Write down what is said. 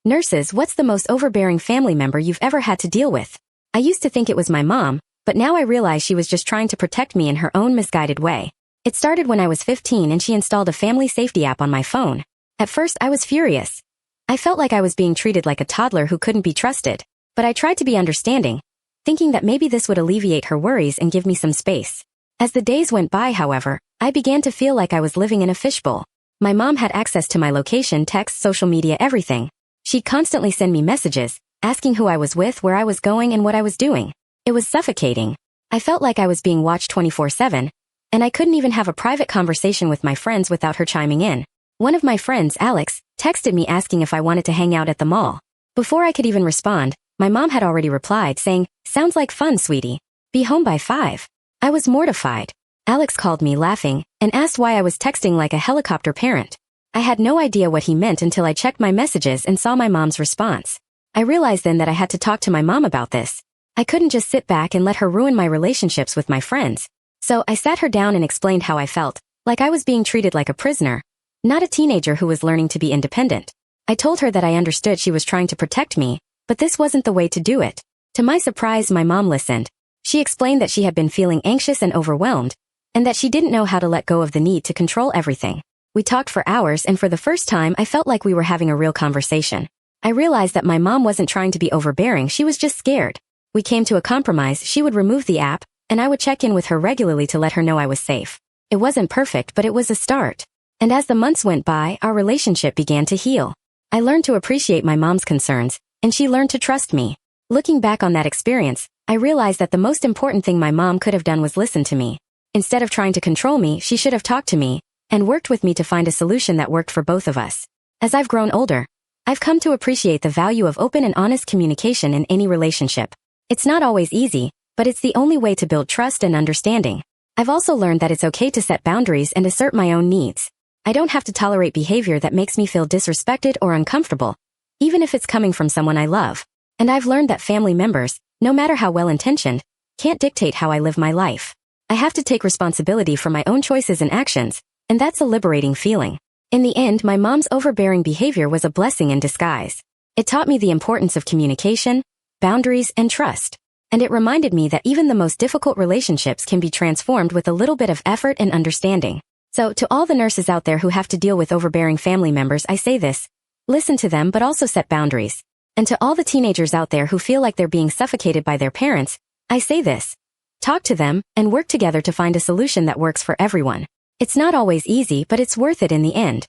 Nurses, what's the most overbearing family member you've ever had to deal with? I used to think it was my mom, but now I realize she was just trying to protect me in her own misguided way. It started when I was 15 and she installed a family safety app on my phone. At first, I was furious. I felt like I was being treated like a toddler who couldn't be trusted. But I tried to be understanding, thinking that maybe this would alleviate her worries and give me some space. As the days went by, however, I began to feel like I was living in a fishbowl. My mom had access to my location, text, social media, everything. She'd constantly send me messages, asking who I was with, where I was going, and what I was doing. It was suffocating. I felt like I was being watched 24/7, and I couldn't even have a private conversation with my friends without her chiming in. One of my friends, Alex, texted me asking if I wanted to hang out at the mall. Before I could even respond, my mom had already replied saying, "Sounds like fun, sweetie. Be home by 5. I was mortified. Alex called me laughing and asked why I was texting like a helicopter parent. I had no idea what he meant until I checked my messages and saw my mom's response. I realized then that I had to talk to my mom about this. I couldn't just sit back and let her ruin my relationships with my friends. So I sat her down and explained how I felt, like I was being treated like a prisoner, not a teenager who was learning to be independent. I told her that I understood she was trying to protect me, but this wasn't the way to do it. To my surprise, my mom listened. She explained that she had been feeling anxious and overwhelmed, and that she didn't know how to let go of the need to control everything. We talked for hours, and for the first time, I felt like we were having a real conversation. I realized that my mom wasn't trying to be overbearing, she was just scared. We came to a compromise. She would remove the app, and I would check in with her regularly to let her know I was safe. It wasn't perfect, but it was a start. And as the months went by, our relationship began to heal. I learned to appreciate my mom's concerns, and she learned to trust me. Looking back on that experience, I realized that the most important thing my mom could have done was listen to me. Instead of trying to control me, she should have talked to me and worked with me to find a solution that worked for both of us. As I've grown older, I've come to appreciate the value of open and honest communication in any relationship. It's not always easy, but it's the only way to build trust and understanding. I've also learned that it's okay to set boundaries and assert my own needs. I don't have to tolerate behavior that makes me feel disrespected or uncomfortable, even if it's coming from someone I love. And I've learned that family members, no matter how well-intentioned, can't dictate how I live my life. I have to take responsibility for my own choices and actions, and that's a liberating feeling. In the end, my mom's overbearing behavior was a blessing in disguise. It taught me the importance of communication, boundaries, and trust. And it reminded me that even the most difficult relationships can be transformed with a little bit of effort and understanding. So, to all the nurses out there who have to deal with overbearing family members, I say this: listen to them, but also set boundaries. And to all the teenagers out there who feel like they're being suffocated by their parents, I say this: talk to them and work together to find a solution that works for everyone. It's not always easy, but it's worth it in the end.